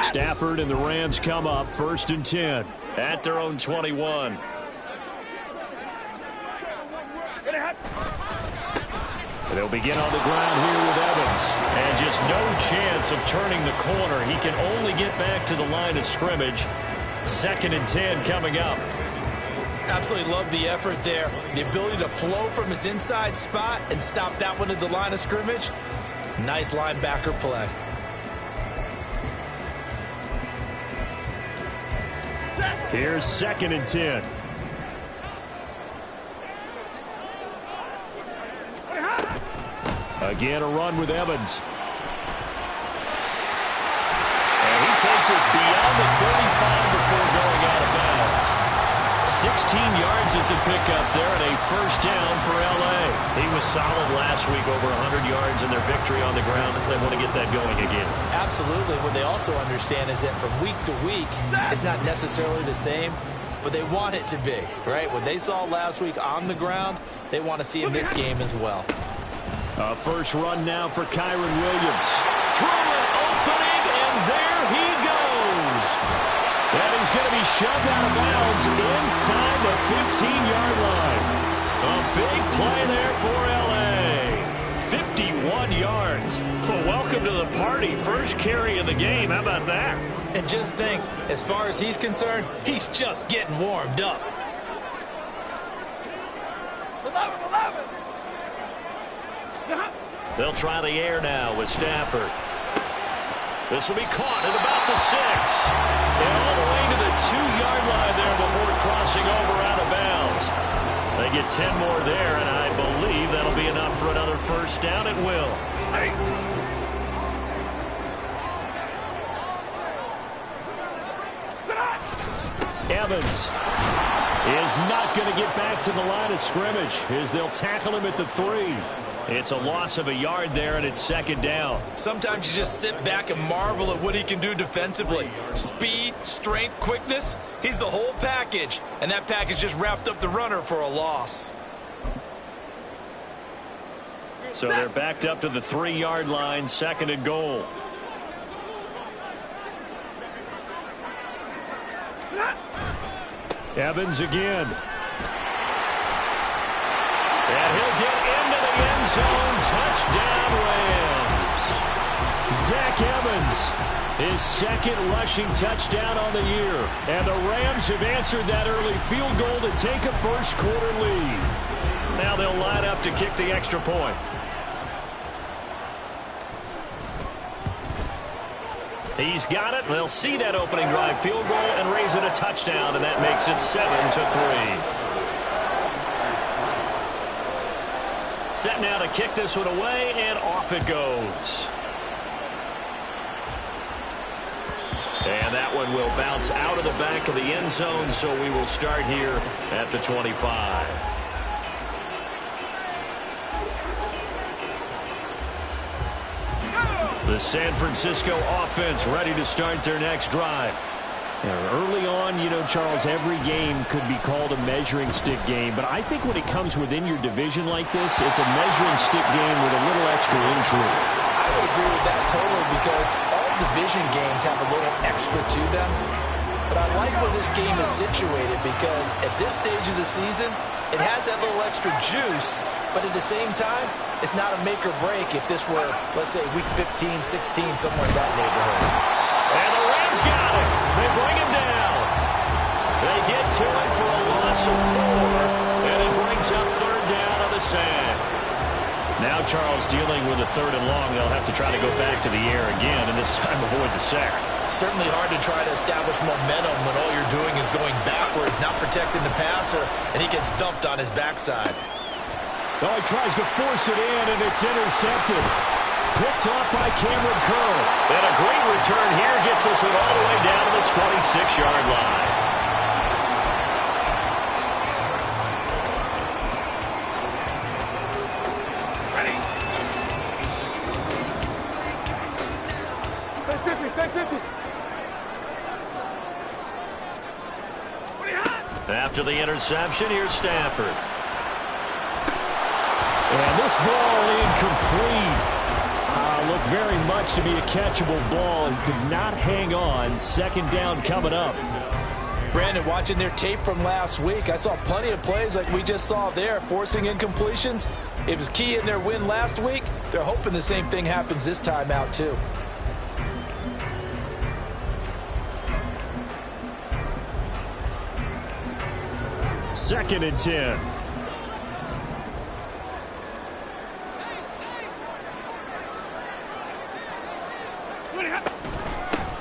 Stafford and the Rams come up 1st and 10 at their own 21. They'll begin on the ground here with Evans. And just no chance of turning the corner. He can only get back to the line of scrimmage. 2nd and 10 coming up. Absolutely love the effort there. The ability to flow from his inside spot and stop that one at the line of scrimmage. Nice linebacker play. Here's 2nd and 10. Again, a run with Evans. And he takes us beyond the 35 before going out of bounds. 16 yards is the pickup there, and a 1st down for L.A. He was solid last week, over 100 yards in their victory on the ground. They want to get that going again. Absolutely. What they also understand is that from week to week, it's not necessarily the same, but they want it to be, right? What they saw last week on the ground, they want to see in this game as well. A first run now for Kyron Williams. Through an opening, and there he goes. And he's going to be shoved out of bounds inside the 15-yard line. A big play there for L.A. 51 yards. Well, welcome to the party. First carry of the game. How about that? And just think, as far as he's concerned, he's just getting warmed up. 11. They'll try the air now with Stafford. This will be caught at about the 6. And all the way to the 2-yard line there before crossing over out of bounds. They get 10 more there, and I believe that'll be enough for another 1st down. It will. Evans is not going to get back to the line of scrimmage as they'll tackle him at the 3. It's a loss of a yard there, and it's 2nd down. Sometimes you just sit back and marvel at what he can do defensively. Speed, strength, quickness, he's the whole package. And that package just wrapped up the runner for a loss. So they're backed up to the 3-yard line, 2nd and goal. Evans again. And he'll get into the end zone. Touchdown, Rams. Zach Evans, his 2nd rushing touchdown on the year. And the Rams have answered that early field goal to take a first-quarter lead. Now they'll line up to kick the extra point. He's got it. They'll see that opening drive field goal and raise it a touchdown, and that makes it 7-3. Set now to kick this one away, and off it goes. And that one will bounce out of the back of the end zone, so we will start here at the 25. The San Francisco offense ready to start their next drive. Early on, you know, Charles, every game could be called a measuring stick game, but I think when it comes within your division like this, it's a measuring stick game with a little extra intrigue. I would agree with that totally, because all division games have a little extra to them. But I like where this game is situated, because at this stage of the season, it has that little extra juice, but at the same time, it's not a make or break if this were, let's say, week 15, 16, somewhere in that neighborhood. And the Rams got it. They bring him down. They get to it for a loss of 4, and it brings up 3rd down on the sand. Now Charles dealing with a 3rd and long. They'll have to try to go back to the air again, and this time avoid the sack. Certainly hard to try to establish momentum when all you're doing is going backwards, not protecting the passer, and he gets dumped on his backside. Oh, he tries to force it in, and it's intercepted. Picked off by Cameron Curl. And a great return here gets us one all the way down to the 26-yard line. Ready? Stay 50. After the interception, here's Stafford. And this ball incomplete. looked very much to be a catchable ball and could not hang on. Second down coming up. Brandon, watching their tape from last week, I saw plenty of plays like we just saw there, forcing incompletions. It was key in their win last week. They're hoping the same thing happens this time out, too. Second and 10.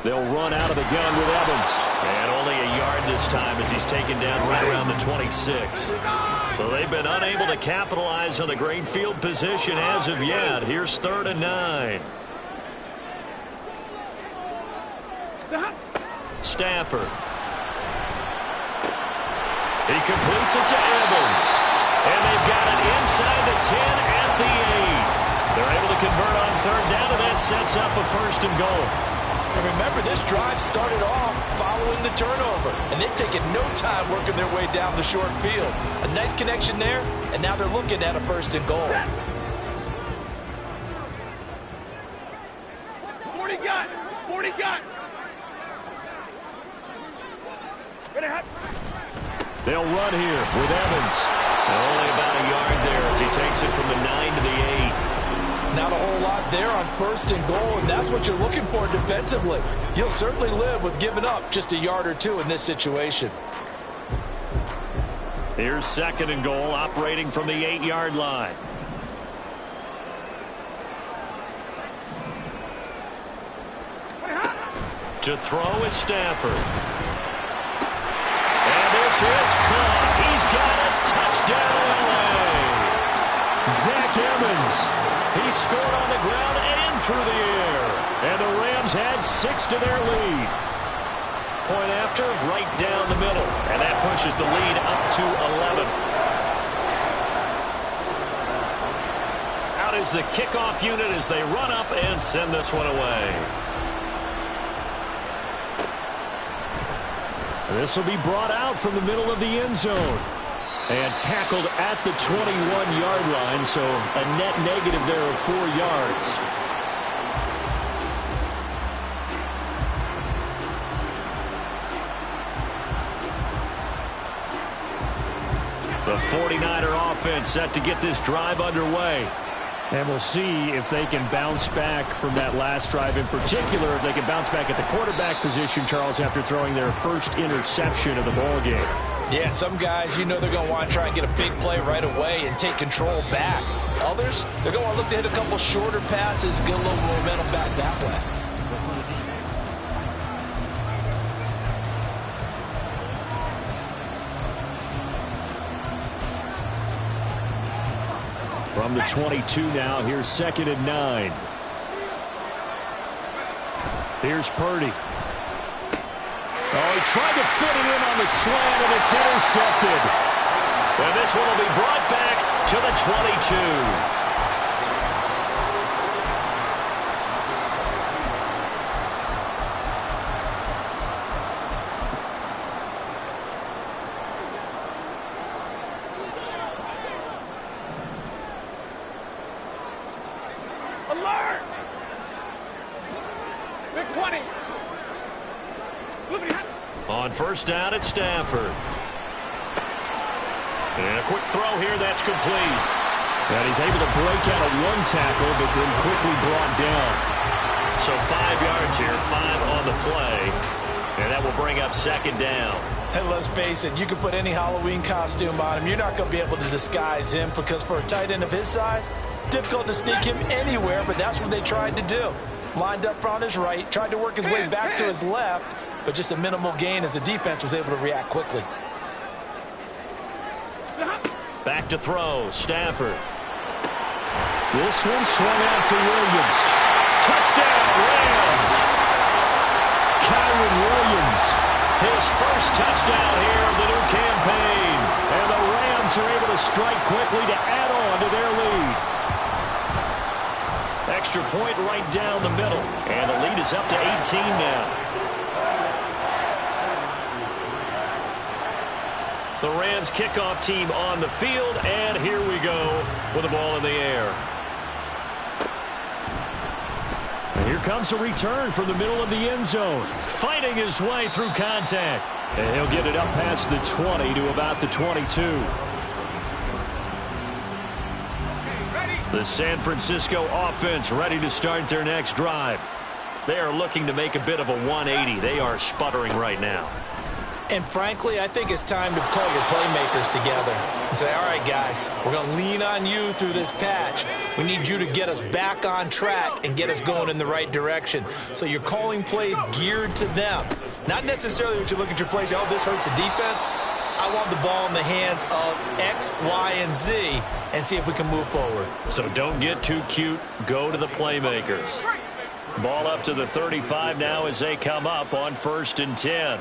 They'll run out of the gun with Evans. And only a yard this time as he's taken down right around the 26. So they've been unable to capitalize on the great field position as of yet. Here's 3rd and 9. Stafford. He completes it to Evans. And they've got it inside the 10 at the 8. They're able to convert on 3rd down, and that sets up a 1st and goal. And remember, this drive started off following the turnover, and they've taken no time working their way down the short field. A nice connection there, and now they're looking at a 1st and goal. 40 gun! 40 gun! They'll run here with Evans. Only about a yard there as he takes it from the 9 to the 8. Not a whole lot there on 1st and goal, and that's what you're looking for defensively. You'll certainly live with giving up just a yard or two in this situation. Here's 2nd and goal, operating from the 8-yard line. To throw is Stafford. And this is caught. He's got a touchdown, LA. Zach Evans. He scored on the ground and through the air. And the Rams had 6 to their lead. Point after, right down the middle. And that pushes the lead up to 11. Out is the kickoff unit as they run up and send this one away. This will be brought out from the middle of the end zone. And tackled at the 21-yard line, so a net negative there of 4 yards. The 49er offense set to get this drive underway. And we'll see if they can bounce back from that last drive in particular, if they can bounce back at the quarterback position, Charles, after throwing their first interception of the ballgame. Yeah, some guys, you know they're going to want to try and get a big play right away and take control back. Others, they're going to look to hit a couple shorter passes, get a little momentum back that way. From the 22 now, here's 2nd and 9. Here's Purdy. Oh, he tried to fit it in on the slant, and it's intercepted. And this one will be brought back to the 22. Alert! Big 20. On 1st down, it's Stafford. And a quick throw here, that's complete. And he's able to break out of 1 tackle, but then quickly brought down. So 5 yards here, 5 on the play. And that will bring up 2nd down. And let's face it, you can put any Halloween costume on him. You're not going to be able to disguise him because for a tight end of his size, difficult to sneak him anywhere, but that's what they tried to do. Lined up on his right, tried to work his way back to his left, but just a minimal gain as the defense was able to react quickly. Back to throw, Stafford. This one swung out to Williams. Touchdown, Rams! Kyron Williams, his first touchdown here of the new campaign. And the Rams are able to strike quickly to add on to their lead. Extra point right down the middle. And the lead is up to 18 now. The Rams kickoff team on the field, and here we go with the ball in the air. here comes a return from the middle of the end zone. Fighting his way through contact. And he'll get it up past the 20 to about the 22. The San Francisco offense ready to start their next drive. They are looking to make a bit of a 180. They are sputtering right now. And frankly, I think it's time to call your playmakers together and say, all right, guys, we're going to lean on you through this patch. We need you to get us back on track and get us going in the right direction. So you're calling plays geared to them. Not necessarily that you look at your plays, oh, this hurts the defense. I want the ball in the hands of X, Y, and Z and see if we can move forward. So don't get too cute. Go to the playmakers. Ball up to the 35 now as they come up on 1st and 10.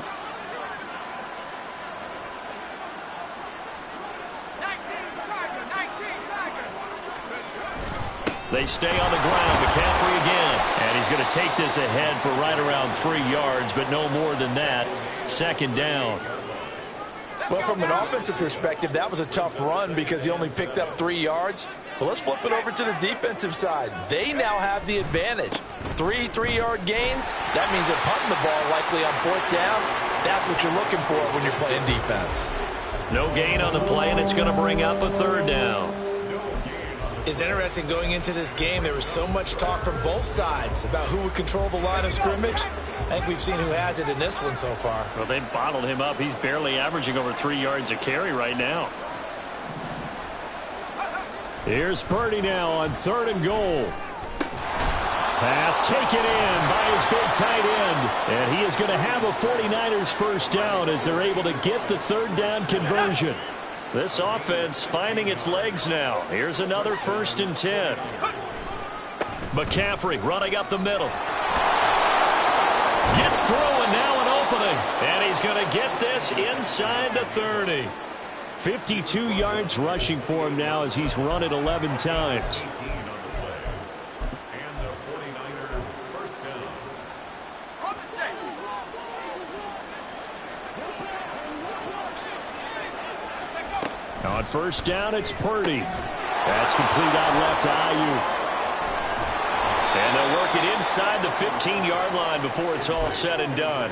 They stay on the ground. McCaffrey again. And he's going to take this ahead for right around 3 yards, but no more than that. 2nd down. Well, from an offensive perspective, that was a tough run because he only picked up 3 yards. But let's flip it over to the defensive side. They now have the advantage. 3 3-yard gains. That means they're punting the ball likely on 4th down. That's what you're looking for when you're playing defense. No gain on the play, and it's going to bring up a 3rd down. It's interesting going into this game. There was so much talk from both sides about who would control the line of scrimmage. I think we've seen who has it in this one so far. Well, they bottled him up. He's barely averaging over 3 yards a carry right now. Here's Purdy now on 3rd and goal. Pass taken in by his big tight end. And he is going to have a 49ers 1st down as they're able to get the 3rd down conversion. This offense finding its legs now. Here's another 1st and 10. McCaffrey running up the middle. Gets through and now an opening. And he's going to get this inside the 30. 52 yards rushing for him now as he's run it 11 times. On 1st down, it's Purdy. That's complete out left to Ayuk. And they'll work it inside the 15-yard line before it's all said and done.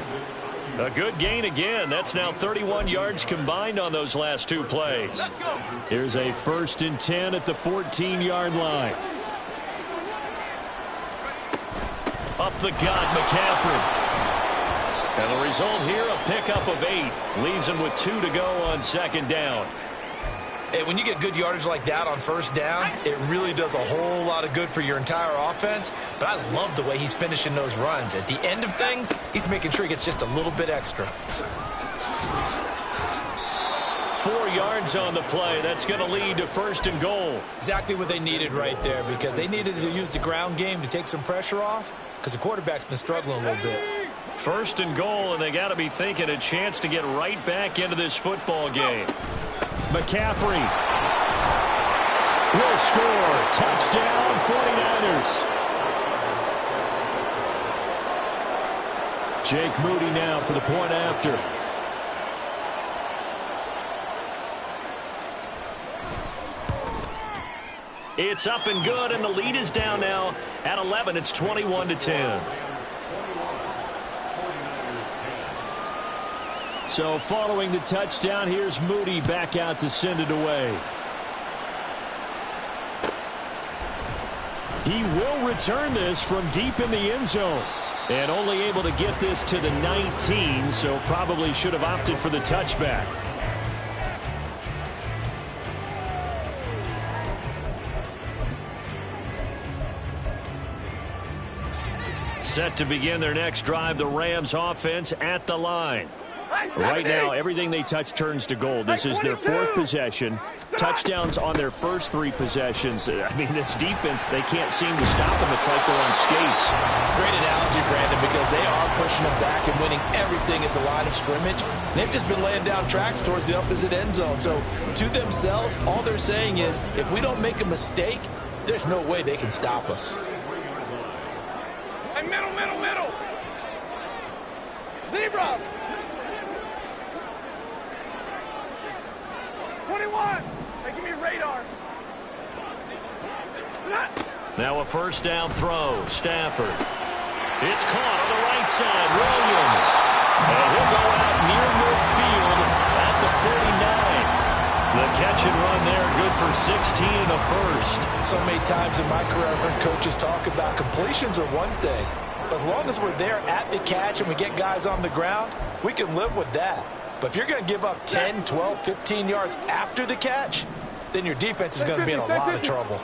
A good gain again. That's now 31 yards combined on those last 2 plays. Here's a 1st and 10 at the 14-yard line. Up the gut, McCaffrey. And the result here, a pickup of 8. Leaves him with 2 to go on 2nd down. And when you get good yardage like that on 1st down, it really does a whole lot of good for your entire offense. But I love the way he's finishing those runs. At the end of things, he's making sure he gets just a little bit extra. 4 yards on the play. That's going to lead to 1st and goal. Exactly what they needed right there because they needed to use the ground game to take some pressure off because the quarterback's been struggling a little bit. 1st and goal, and they got to be thinking a chance to get right back into this football game. McCaffrey will score. Touchdown, 49ers. Jake Moody now for the point after. It's up and good, and the lead is down now at 11. It's 21-10. So following the touchdown, here's Moody back out to send it away. He will return this from deep in the end zone. And only able to get this to the 19, so probably should have opted for the touchback. Set to begin their next drive, the Rams offense at the line. Right now, everything they touch turns to gold. This is their 4th possession. Touchdowns on their first 3 possessions. I mean, this defense, they can't seem to stop them. It's like they're on skates. Great analogy, Brandon, because they are pushing them back and winning everything at the line of scrimmage. They've just been laying down tracks towards the opposite end zone. So, to themselves, all they're saying is, if we don't make a mistake, there's no way they can stop us. Hey, middle. Zebra. 21. Hey, give me radar. Now a 1st down throw. Stafford It's caught on the right side. Williams. And he'll go out near midfield at the 49. The catch and run there, good for 16 and a first. So many times in my career, I've heard coaches talk about completions are one thing. But as long as we're there at the catch and we get guys on the ground, we can live with that. But if you're going to give up 10, 12, 15 yards after the catch, then your defense is going to be in a lot of trouble.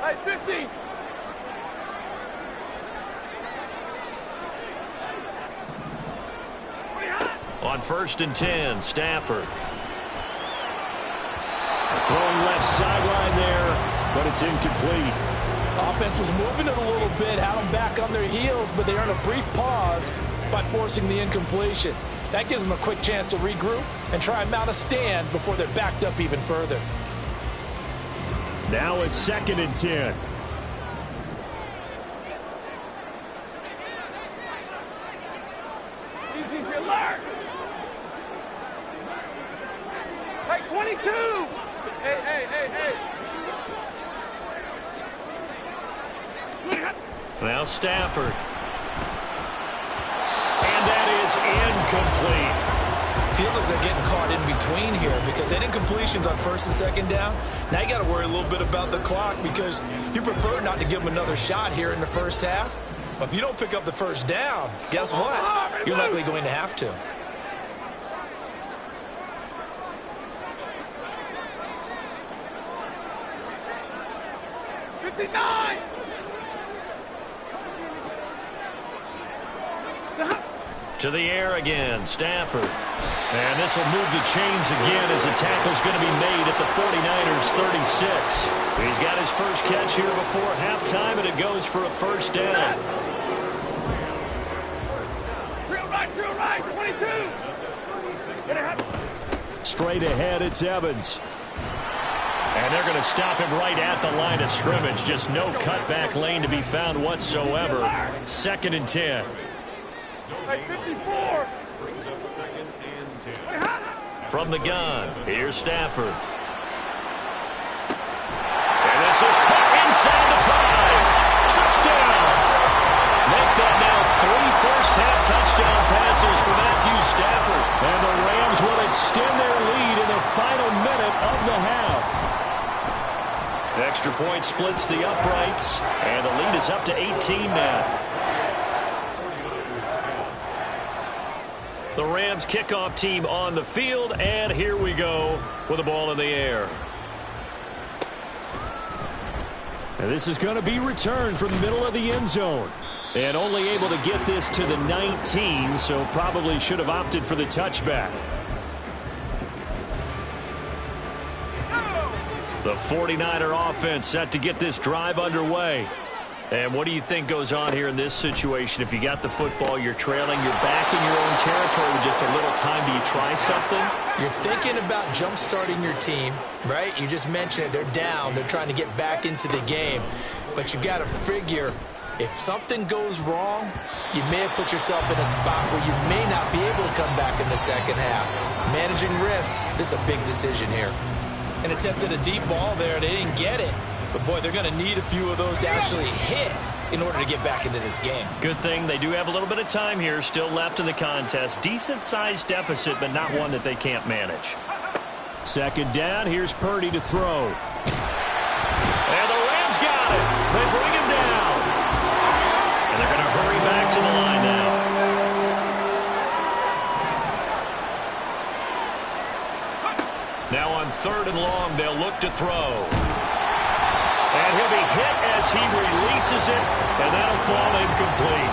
Hey, 50. On 1st and 10, Stafford. Throwing left sideline there, but it's incomplete. Offense was moving it a little bit, had them back on their heels, but they earned a brief pause by forcing the incompletion. That gives them a quick chance to regroup and try and mount a stand before they're backed up even further. Now it's 2nd and 10. Easy, alert. Hey, 22. Hey. Now Stafford. And that is incomplete. Feels like they're getting caught in between here because that incompletion's on 1st and 2nd down. Now you got to worry a little bit about the clock because you prefer not to give them another shot here in the first half. But if you don't pick up the first down, guess what? You're likely going to have to. To the air again, Stafford. And this will move the chains again as the tackle's going to be made at the 49ers 36. He's got his first catch here before halftime, and it goes for a first down. Drill right, 22. Straight ahead, it's Evans. And they're going to stop him right at the line of scrimmage. Just no cutback lane to be found whatsoever. 2nd and 10. Hey, 54. From the gun, here's Stafford. And this is caught inside the 5. Touchdown. Make that now 3 first-half touchdown passes for Matthew Stafford. And the Rams will extend their lead in the final minute of the half. Extra point splits the uprights, and the lead is up to 18 now. The Rams kickoff team on the field, and here we go with the ball in the air. And this is going to be returned from the middle of the end zone. And only able to get this to the 19, so probably should have opted for the touchback. The 49er offense set to get this drive underway. And what do you think goes on here in this situation? If you got the football, you're trailing, you're back in your own territory with just a little time, do you try something? You're thinking about jump-starting your team, right? You just mentioned it. They're down. They're trying to get back into the game. But you got to figure, if something goes wrong, you may have put yourself in a spot where you may not be able to come back in the second half. Managing risk, this is a big decision here. And attempted a deep ball there. They didn't get it. But, boy, they're going to need a few of those to actually hit in order to get back into this game. Good thing they do have a little bit of time here still left in the contest. Decent-sized deficit, but not one that they can't manage. 2nd down. Here's Purdy to throw. And the Rams got it. They bring him down. And they're going to hurry back to the line now. Now on 3rd and long, they'll look to throw. And he'll be hit as he releases it, and that'll fall incomplete.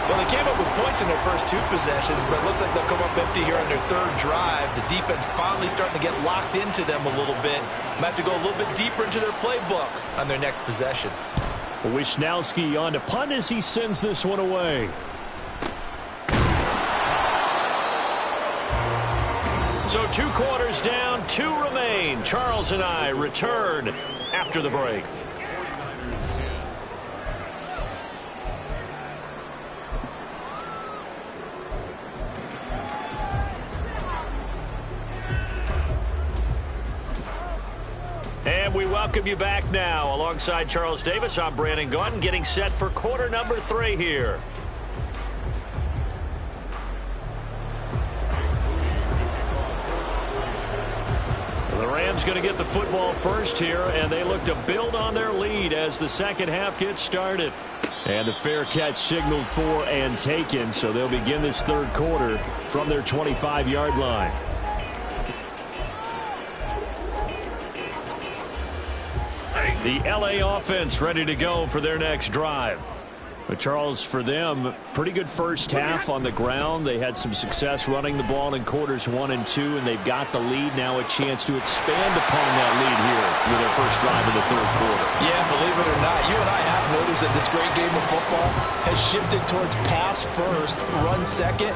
Well, they came up with points in their first 2 possessions, but it looks like they'll come up empty here on their 3rd drive. The defense finally starting to get locked into them a little bit. Might have to go a little bit deeper into their playbook on their next possession. Wisnowski on to punt as he sends this one away. So 2 quarters down, 2 remain. Charles and I return after the break. And we welcome you back now. Alongside Charles Davis, I'm Brandon Gaudin, getting set for quarter number 3 here. The Rams going to get the football first here, and they look to build on their lead as the second half gets started. And the fair catch signaled for and taken, so they'll begin this third quarter from their 25-yard line. The LA offense ready to go for their next drive. But Charles, for them, pretty good first half on the ground. They had some success running the ball in quarters 1 and 2, and they've got the lead. Now a chance to expand upon that lead here with their first drive in the third quarter. Yeah, believe it or not, you and I have noticed that this great game of football has shifted towards pass first, run second.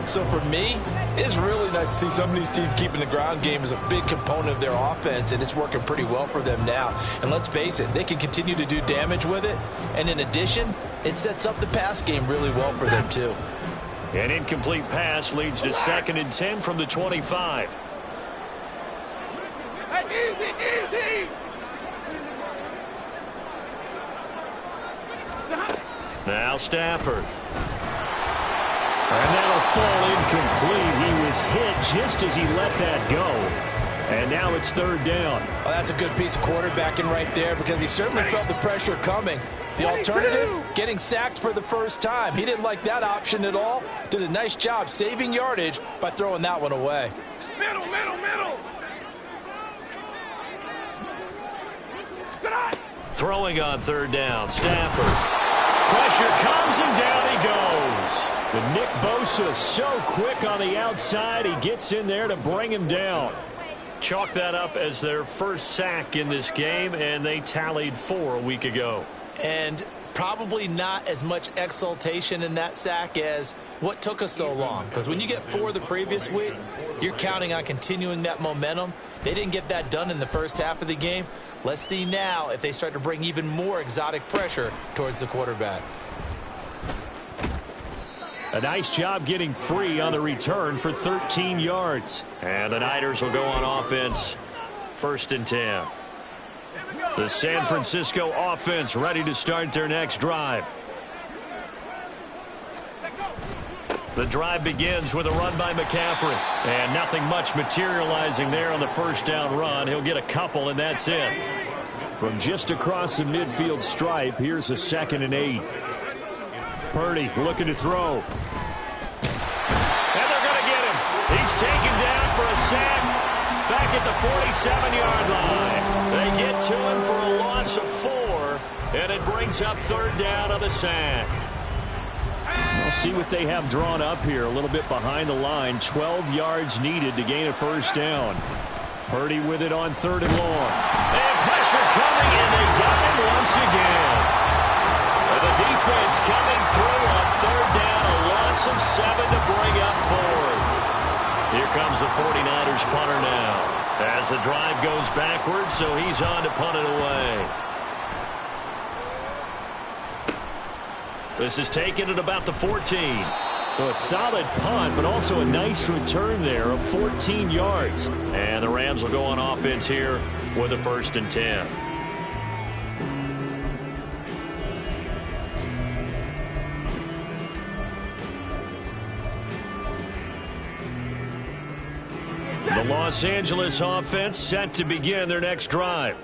So for me, it's really nice to see some of these teams keeping the ground game as a big component of their offense, and it's working pretty well for them now. And let's face it, they can continue to do damage with it. And in addition, it sets up the pass game really well for them too. An incomplete pass leads to 2nd and 10 from the 25. Hey, easy. Now Stafford. And that'll fall incomplete. He was hit just as he let that go. And now it's 3rd down. Oh, that's a good piece of quarterbacking right there because he certainly felt the pressure coming. The alternative, getting sacked for the first time. He didn't like that option at all. Did a nice job saving yardage by throwing that one away. Middle. Throwing on 3rd down. Stafford. Pressure comes and down he goes. But Nick Bosa so quick on the outside. He gets in there to bring him down. Chalk that up as their first sack in this game, and they tallied 4 a week ago. And probably not as much exultation in that sack as what took us so long. Because when you get 4 the previous week, you're counting on continuing that momentum. They didn't get that done in the first half of the game. Let's see now if they start to bring even more exotic pressure towards the quarterback. A nice job getting free on the return for 13 yards. And the Niners will go on offense. 1st and 10. The San Francisco offense ready to start their next drive. The drive begins with a run by McCaffrey. And nothing much materializing there on the first down run. He'll get a couple, and that's it. From just across the midfield stripe, here's a 2nd and 8. Purdy looking to throw. And they're going to get him. He's taken down for a sack back at the 47-yard line. They get to him for a loss of 4, and it brings up 3rd down on the sack. We'll see what they have drawn up here. A little bit behind the line. 12 yards needed to gain a first down. Purdy with it on 3rd and long. And pressure coming, and they got him once again. The defense coming through on 3rd down. A loss of 7 to bring up 4th. Here comes the 49ers punter now. As the drive goes backwards, so he's on to punt it away. This is taken at about the 14. So a solid punt, but also a nice return there of 14 yards. And the Rams will go on offense here with a 1st and 10. The Los Angeles offense set to begin their next drive.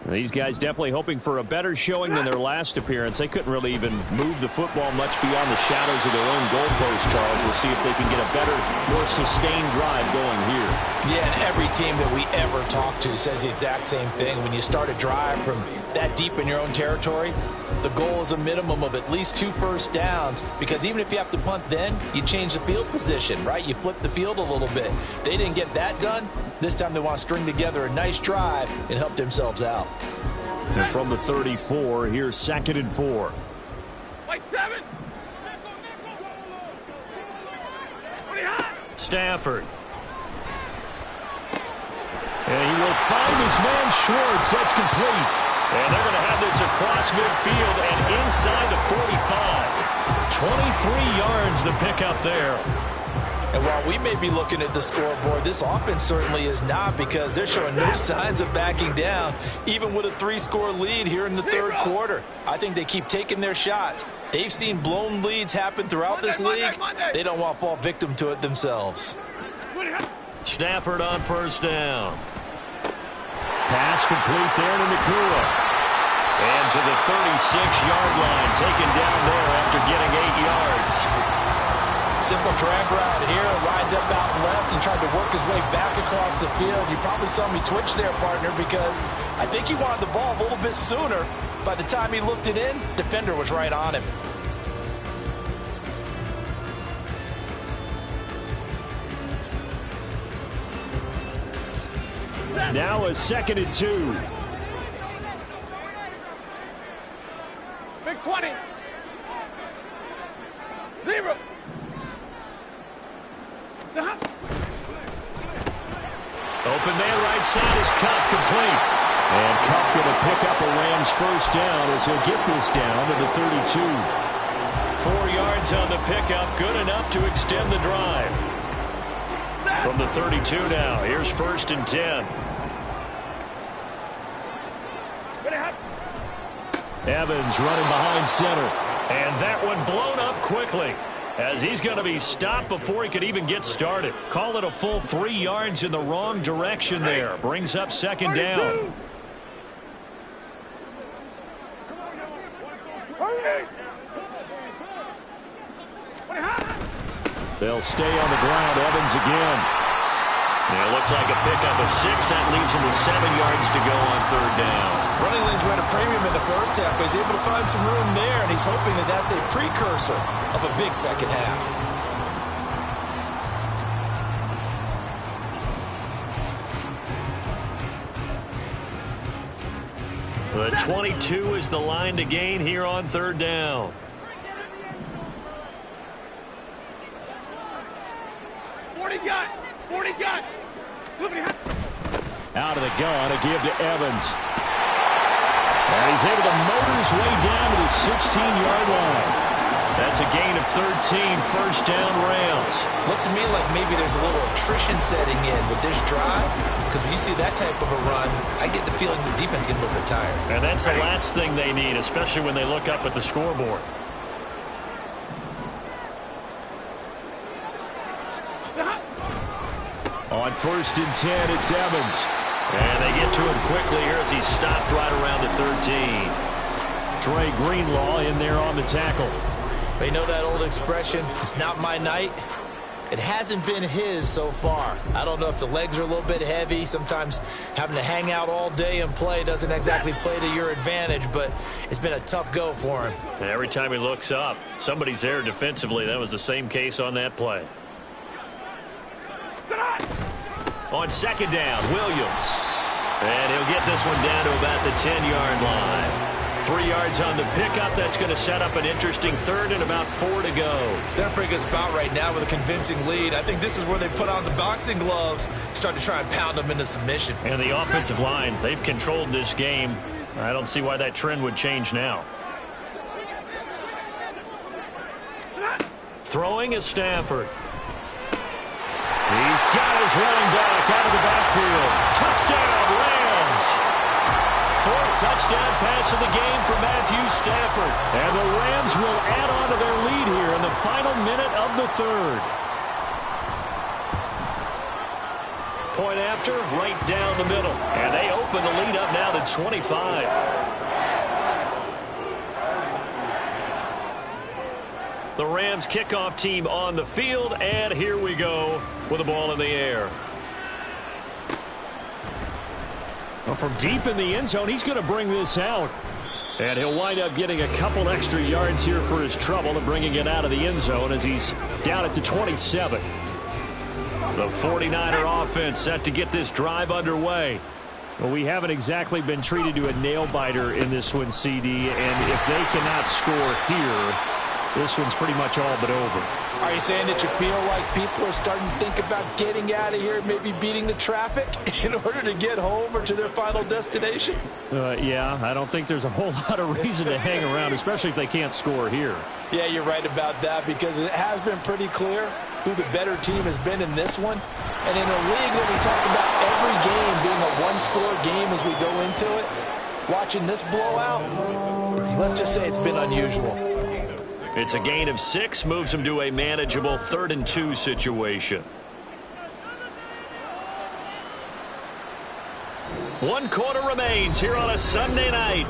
These guys definitely hoping for a better showing than their last appearance. They couldn't really even move the football much beyond the shadows of their own goalpost, Charles. We'll see if they can get a better, more sustained drive going here. Yeah, and every team that we ever talk to says the exact same thing. When you start a drive from that deep in your own territory, the goal is a minimum of at least 2 first downs, because even if you have to punt then, you change the field position, right? You flip the field a little bit. They didn't get that done. This time they want to string together a nice drive and help themselves out. And from the 34, here's 2nd and 4. Like 7. Stafford. And he will find his man Schwartz. That's complete. And they're going to have this across midfield and inside the 45. 23 yards the pickup there. And while we may be looking at the scoreboard, this offense certainly is not, because they're showing no signs of backing down, even with a 3-score lead here in the third quarter. I think they keep taking their shots. They've seen blown leads happen throughout this league. They don't want to fall victim to it themselves. Stafford on first down. Pass complete there to Nakua. And to the 36-yard line, taken down there after getting 8 yards. Simple drag route here, lined up out left and tried to work his way back across the field. You probably saw me twitch there, partner, because I think he wanted the ball a little bit sooner. By the time he looked it in, defender was right on him. Now a 2nd and 2. Big 20. 0. Open man right side is Cup, complete. And Cup going to pick up a Rams first down as he'll get this down to the 32. 4 yards on the pickup, good enough to extend the drive. From the 32 now, here's 1st and 10. Evans running behind center. And that one blown up quickly, as he's going to be stopped before he could even get started. Call it a full 3 yards in the wrong direction there. Brings up 2nd down. They'll stay on the ground. Evans again. Yeah, it looks like a pickup of 6. That leaves him with 7 yards to go on 3rd down. Running lanes were at a premium in the first half, but he's able to find some room there, and he's hoping that that's a precursor of a big second half. The 22 is the line to gain here on 3rd down. 40 got. 40 got. Out of the gun, a give to Evans. And he's able to motor his way down to the 16-yard line. That's a gain of 13, 1st down Rams. Looks to me like maybe there's a little attrition setting in with this drive, because when you see that type of a run, I get the feeling the defense getting a little bit tired. And that's the last thing they need, especially when they look up at the scoreboard. On 1st and 10, it's Evans. And they get to him quickly here as he's stopped right around the 13. Trey Greenlaw in there on the tackle. You know that old expression, it's not my night? It hasn't been his so far. I don't know if the legs are a little bit heavy. Sometimes having to hang out all day and play doesn't exactly play to your advantage, but it's been a tough go for him. And every time he looks up, somebody's there defensively. That was the same case on that play. On 2nd down, Williams. And he'll get this one down to about the 10-yard line. 3 yards on the pickup. That's going to set up an interesting 3rd and about 4 to go. They're in a pretty good spot right now with a convincing lead. I think this is where they put on the boxing gloves, start to try and pound them into submission. And the offensive line, they've controlled this game. I don't see why that trend would change now. Throwing is Stafford. He's got his running back out of the backfield. Touchdown, Rams! 4th touchdown pass of the game for Matthew Stafford. And the Rams will add on to their lead here in the final minute of the 3rd. Point after, right down the middle. And they open the lead up now to 25. The Rams kickoff team on the field, and here we go with the ball in the air. Well, from deep in the end zone, he's going to bring this out. And he'll wind up getting a couple extra yards here for his trouble and bringing it out of the end zone as he's down at the 27. The 49er offense set to get this drive underway. Well, we haven't exactly been treated to a nail-biter in this one, CD, and if they cannot score here, this one's pretty much all but over. Are you saying that you feel like people are starting to think about getting out of here, maybe beating the traffic in order to get home or to their final destination? Yeah, I don't think there's a whole lot of reason to hang around, especially if they can't score here. Yeah, you're right about that, because it has been pretty clear who the better team has been in this one. And in a league that we talk about every game being a one-score game as we go into it, watching this blowout, let's just say it's been unusual. It's a gain of 6, moves them to a manageable 3rd and 2 situation. 1 quarter remains here on a Sunday night.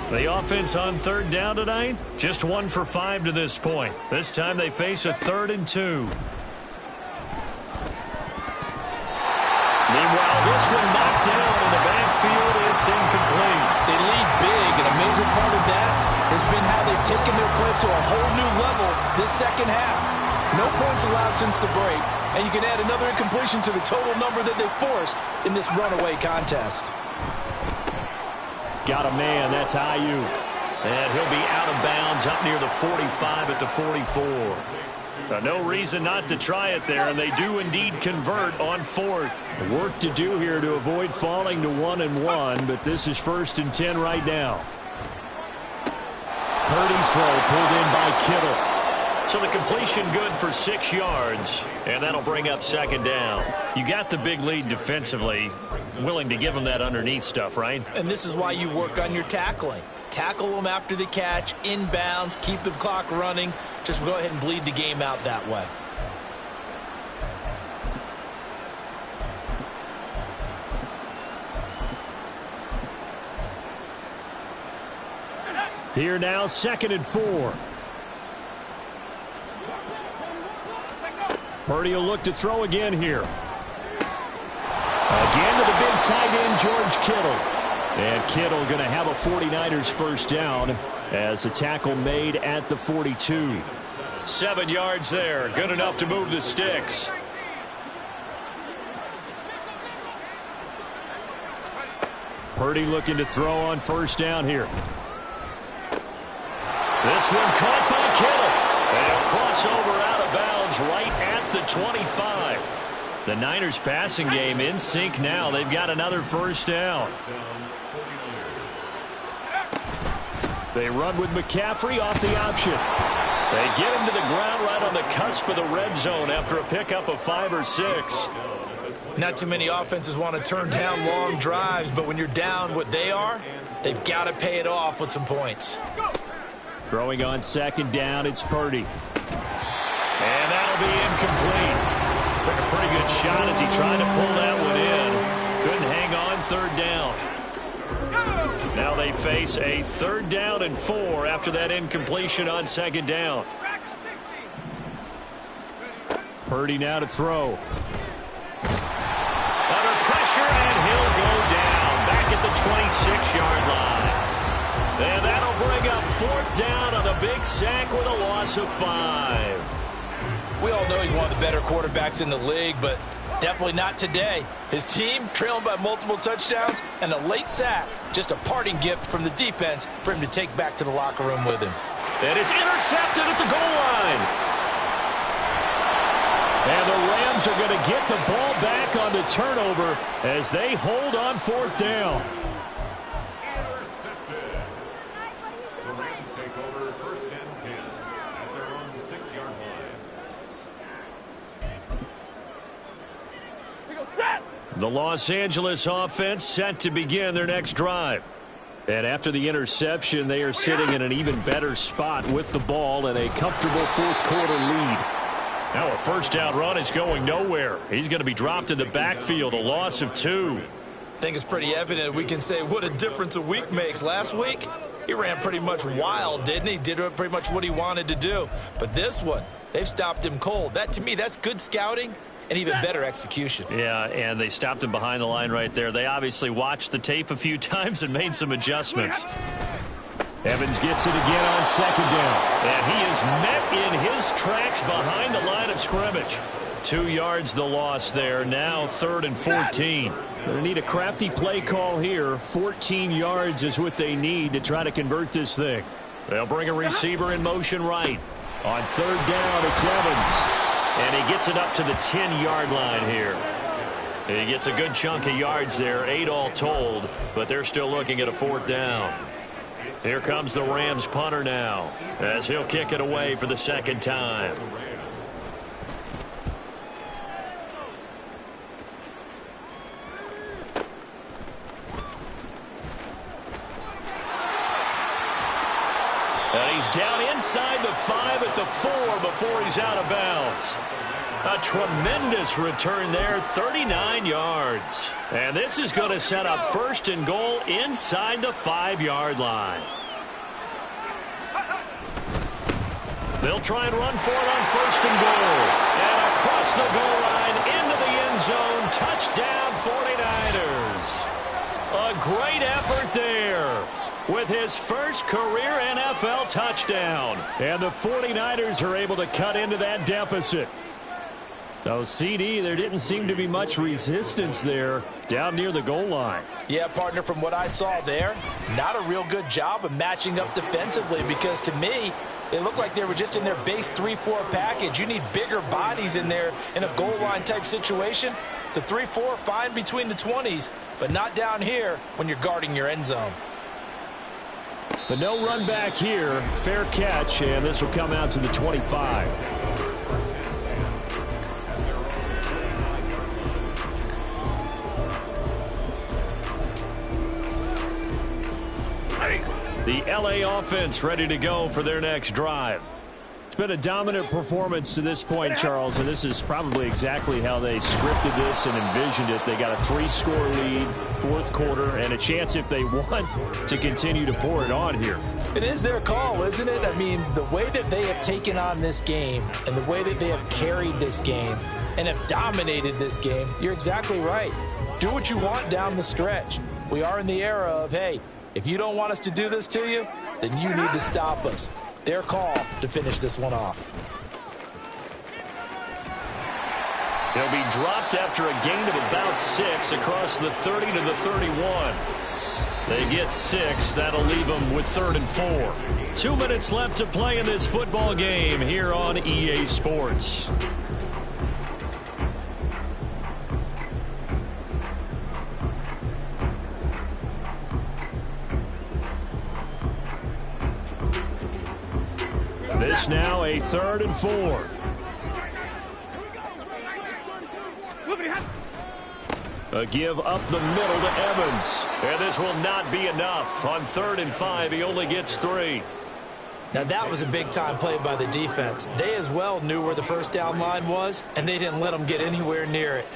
The offense on 3rd down tonight, just 1 for 5 to this point. This time they face a 3rd and 2. Meanwhile, this one knocked down in the backfield. It's incomplete. They lead big, and a major part of that has been how they've taken their play to a whole new level this second half. No points allowed since the break, and you can add another incompletion to the total number that they forced in this runaway contest. Got a man, that's Ayuk. And he'll be out of bounds up near the 45 at the 44. No reason not to try it there, and they do indeed convert on 4th. Work to do here to avoid falling to 1-1, but this is 1st and 10 right now. Purdy's throw pulled in by Kittle. So the completion good for 6 yards, and that'll bring up 2nd down. You got the big lead defensively, willing to give them that underneath stuff, right? And this is why you work on your tackling. Tackle them after the catch, inbounds, keep the clock running. Just go ahead and bleed the game out that way. Here now, 2nd and 4. Purdy will look to throw again here. Again to the big tight end, George Kittle. And Kittle going to have a 49ers first down as a tackle made at the 42. 7 yards there. Good enough to move the sticks. Purdy looking to throw on first down here. This one caught by Kittle. And a crossover out of bounds right at the 25. The Niners passing game in sync now. They've got another first down. They run with McCaffrey off the option. They get him to the ground right on the cusp of the red zone after a pickup of 5 or 6. Not too many offenses want to turn down long drives, but when you're down what they are, they've got to pay it off with some points. Throwing on 2nd down, it's Purdy. And that'll be incomplete. Took a pretty good shot as he tried to pull that one in. Couldn't hang on 3rd down. Now they face a 3rd down and 4 after that incompletion on 2nd down. Purdy now to throw. Under pressure, and he'll go down back at the 26-yard line. And that'll bring up 4th down on a big sack with a loss of 5. We all know he's one of the better quarterbacks in the league, but definitely not today. His team trailing by multiple touchdowns and a late sack. Just a parting gift from the defense for him to take back to the locker room with him. And it's intercepted at the goal line. And the Rams are going to get the ball back on the turnover as they hold on 4th down. Intercepted. The Rams take over 1st and 10 at their own 6-yard line. The Los Angeles offense set to begin their next drive. And after the interception, they are sitting in an even better spot with the ball and a comfortable 4th quarter lead. Now a first down run is going nowhere. He's going to be dropped in the backfield, a loss of 2. I think it's pretty evident we can say what a difference a week makes. Last week, he ran pretty much wild, didn't he? Did pretty much what he wanted to do. But this one, they've stopped him cold. That, to me, that's good scouting and even better execution. Yeah, and they stopped him behind the line right there. They obviously watched the tape a few times and made some adjustments. Evans gets it again on 2nd down. And he is met in his tracks behind the line of scrimmage. 2 yards the loss there. Now 3rd and 14. Going to need a crafty play call here. 14 yards is what they need to try to convert this thing. They'll bring a receiver in motion right. On 3rd down, it's Evans. And he gets it up to the 10-yard line here. He gets a good chunk of yards there, 8 all told, but they're still looking at a 4th down. Here comes the Rams punter now, as he'll kick it away for the second time. And he's down inside the 5 at the 4 before he's out of bounds. A tremendous return there, 39 yards. And this is going to set up first and goal inside the 5-yard line. They'll try and run for it on first and goal. And across the goal line into the end zone. Touchdown 49ers. A great effort there with his first career NFL touchdown. And the 49ers are able to cut into that deficit. So, CD, there didn't seem to be much resistance there down near the goal line. Yeah, partner, from what I saw there, not a real good job of matching up defensively because to me, they look like they were just in their base 3-4 package. You need bigger bodies in there in a goal line type situation. The 3-4, fine between the 20s, but not down here when you're guarding your end zone. But no run back here. Fair catch, and this will come out to the 25. The LA offense ready to go for their next drive. It's been a dominant performance to this point, Charles, and this is probably exactly how they scripted this and envisioned it. They got a 3-score lead, fourth quarter, and a chance if they want to continue to pour it on here. It is their call, isn't it? I mean, the way that they have taken on this game and the way that they have carried this game and have dominated this game, you're exactly right. Do what you want down the stretch. We are in the era of, hey, if you don't want us to do this to you, then you need to stop us. Their call to finish this one off. He'll be dropped after a gain of about 6 across the 30 to the 31. They get 6. That'll leave them with 3rd and 4. 2 minutes left to play in this football game here on EA Sports. This now a 3rd and 4. A give up the middle to Evans. And this will not be enough. On 3rd and 5, he only gets 3. Now that was a big-time play by the defense. They as well knew where the first down line was, and they didn't let them get anywhere near it.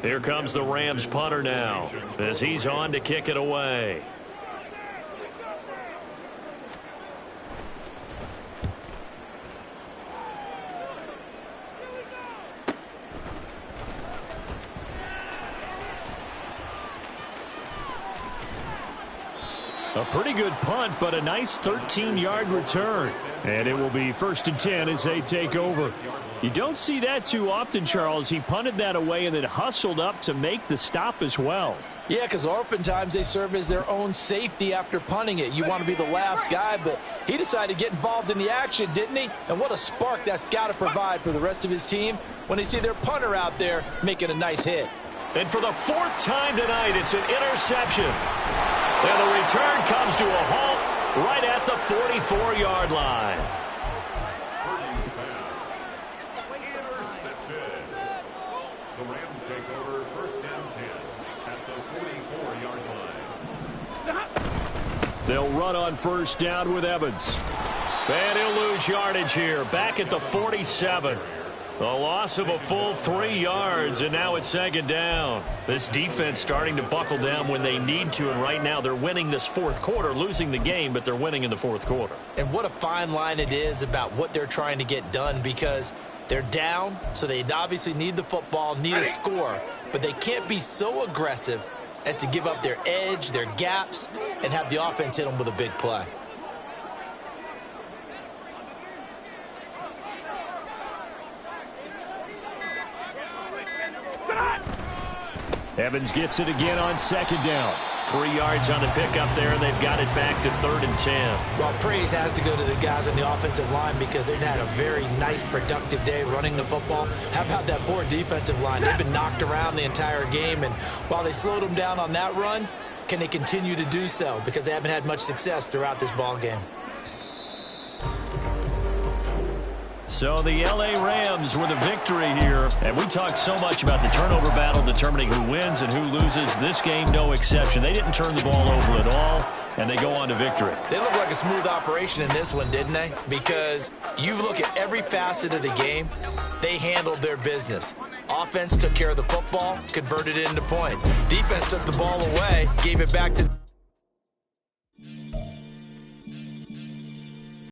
Here comes the Rams punter now as he's on to kick it away. A pretty good punt, but a nice 13-yard return. And it will be 1st and 10 as they take over. You don't see that too often, Charles. He punted that away and then hustled up to make the stop as well. Yeah, because oftentimes they serve as their own safety after punting it. You want to be the last guy, but he decided to get involved in the action, didn't he? And what a spark that's got to provide for the rest of his team when they see their punter out there making a nice hit. And for the 4th time tonight, it's an interception. And the return comes to a halt right at the 44-yard line. The Rams take over 1st and 10 at the 44-yard line. They'll run on 1st down with Evans. And he'll lose yardage here, back at the 47. A loss of a full 3 yards, and now it's 2nd down. This defense starting to buckle down when they need to, and right now they're winning this 4th quarter, losing the game, but they're winning in the 4th quarter. And what a fine line it is about what they're trying to get done, because they're down, so they obviously need the football, need a score, but they can't be so aggressive as to give up their edge, their gaps, and have the offense hit them with a big play. Evans gets it again on 2nd down. 3 yards on the pickup there, and they've got it back to 3rd and 10. Well, praise has to go to the guys on the offensive line because they've had a very nice, productive day running the football. How about that poor defensive line? They've been knocked around the entire game, and while they slowed them down on that run, can they continue to do so? Because they haven't had much success throughout this ball game. So the L.A. Rams with a victory here. And we talked so much about the turnover battle determining who wins and who loses. This game, no exception. They didn't turn the ball over at all, and they go on to victory. They look like a smooth operation in this one, didn't they? Because you look at every facet of the game, they handled their business. Offense took care of the football, converted it into points. Defense took the ball away, gave it back to